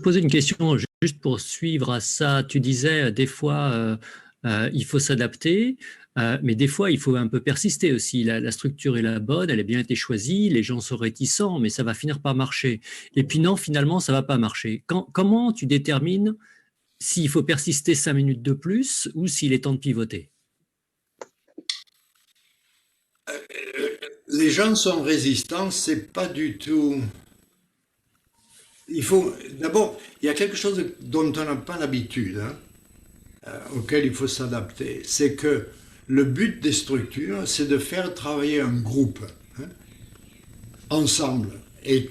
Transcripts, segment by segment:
Poser une question juste pour suivre à ça. Tu disais des fois il faut s'adapter, mais des fois il faut un peu persister aussi. La structure est la bonne, elle a bien été choisie, les gens sont réticents, mais ça va finir par marcher. Et puis non, finalement ça va pas marcher. Comment tu détermines s'il faut persister 5 minutes de plus ou s'il est temps de pivoter? Les gens sont résistants, c'est pas du tout. Il faut d'abord, il y a quelque chose dont on n'a pas l'habitude, hein, auquel il faut s'adapter. C'est que le but des structures, c'est de faire travailler un groupe, hein, ensemble et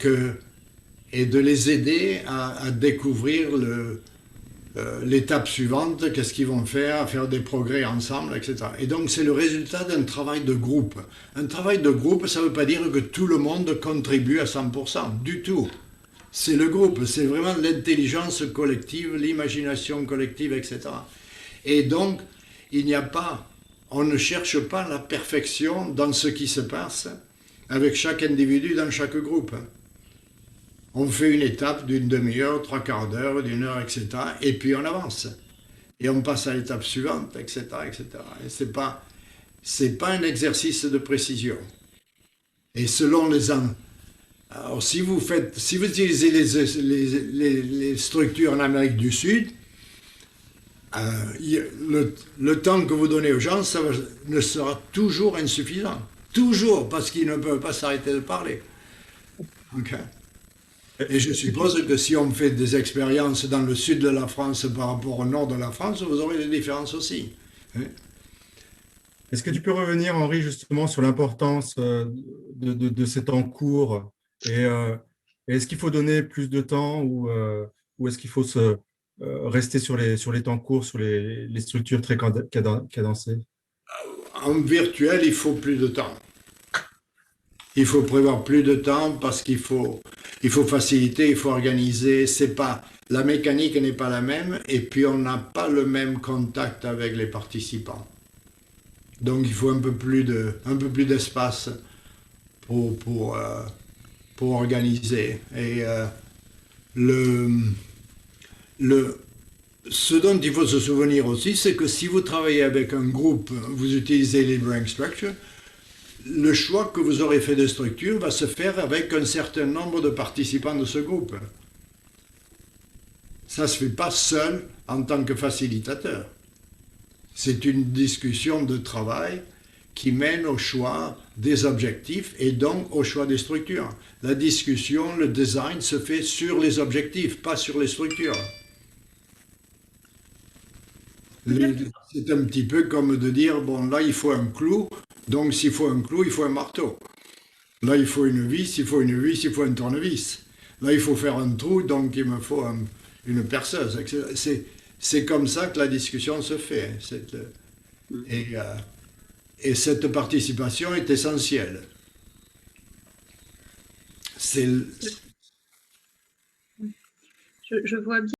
de les aider à découvrir l'étape suivante, qu'est-ce qu'ils vont faire, à faire des progrès ensemble, etc. Et donc c'est le résultat d'un travail de groupe. Un travail de groupe, ça ne veut pas dire que tout le monde contribue à 100%, du tout. C'est le groupe, c'est vraiment l'intelligence collective, l'imagination collective, etc. Et donc, il n'y a pas, on ne cherche pas la perfection dans ce qui se passe avec chaque individu dans chaque groupe. On fait une étape d'une demi-heure, trois quarts d'heure, d'une heure, etc. Et puis on avance. Et on passe à l'étape suivante, etc., etc. Et c'est pas un exercice de précision. Et selon les ans. Alors, si vous utilisez les structures en Amérique du Sud, le temps que vous donnez aux gens, ne sera toujours insuffisant. Toujours, parce qu'ils ne peuvent pas s'arrêter de parler. Okay. Et je suppose que si on fait des expériences dans le sud de la France par rapport au nord de la France, vous aurez des différences aussi. Est-ce que tu peux revenir, Henri, justement sur l'importance de ces temps courts et est-ce qu'il faut donner plus de temps ou est-ce qu'il faut rester sur les temps courts, sur les structures très cadencées? En virtuel, il faut plus de temps. Il faut prévoir plus de temps parce qu'il faut faciliter, il faut organiser. C'est pas, la mécanique n'est pas la même et puis on n'a pas le même contact avec les participants. Donc il faut un peu plus d'espace pour organiser. Et ce dont il faut se souvenir aussi, c'est que si vous travaillez avec un groupe, vous utilisez les Brain Structure, le choix que vous aurez fait de structure va se faire avec un certain nombre de participants de ce groupe. Ça ne se fait pas seul en tant que facilitateur. C'est une discussion de travail qui mène au choix des objectifs et donc au choix des structures. La discussion, le design se fait sur les objectifs, pas sur les structures. C'est un petit peu comme de dire, bon là il faut un clou, donc s'il faut un clou, il faut un marteau. Là il faut une vis, il faut une vis, il faut un tournevis. Là il faut faire un trou, donc il me faut une perceuse. C'est comme ça que la discussion se fait. Et cette participation est essentielle. Je vois bien